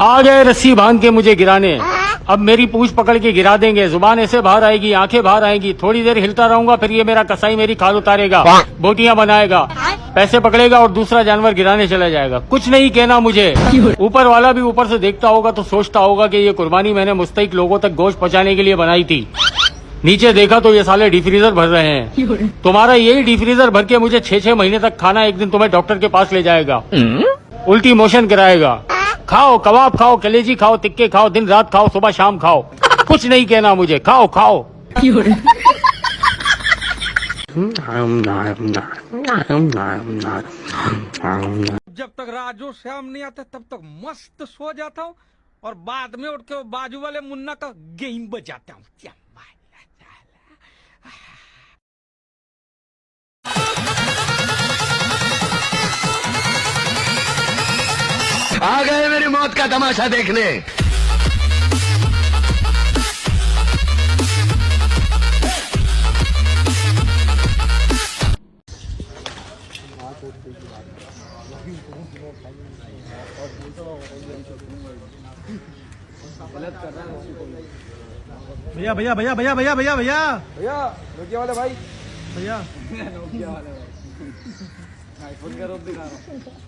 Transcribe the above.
आ गए रस्सी बांध के मुझे गिराने। अब मेरी पूंछ पकड़ के गिरा देंगे, जुबान ऐसे बाहर आएगी, आंखें बाहर आएंगी, थोड़ी देर हिलता रहूंगा, फिर ये मेरा कसाई मेरी खाल उतारेगा, बोटियां बनाएगा, पैसे पकड़ेगा और दूसरा जानवर गिराने चला जाएगा। कुछ नहीं कहना मुझे। ऊपर वाला भी ऊपर से देखता होगा तो सोचता होगा कि ये कुर्बानी मैंने मुस्तहिक लोगों तक गोश्त पहुंचाने के लिए बनाई थी। नीचे देखा तो ये साले डीफ्रीजर भर रहे हैं। तुम्हारा यही डीफ्रीजर भर के मुझे 6-6 महीने तक खाना एक दिन तुम्हें डॉक्टर के पास ले जाएगा, उल्टी मोशन कराएगा। खाओ, कबाब खाओ, कलेजी खाओ, टिक्के खाओ, दिन रात खाओ, सुबह शाम खाओ, कुछ नहीं कहना मुझे। खाओ खाओ। जब तक राजू श्याम नहीं आते तब तक मस्त सो जाता हूँ और बाद में उठ के बाजू वाले मुन्ना का गेम बजाता हूँ। आ गए मेरी मौत का तमाशा देखने। भैया भैया भैया भैया भैया भैया भैया भैया नोकिया वाले भाई, भैया नोकिया वाले भाई, आईफोन का रोप दिखा रहा हूँ।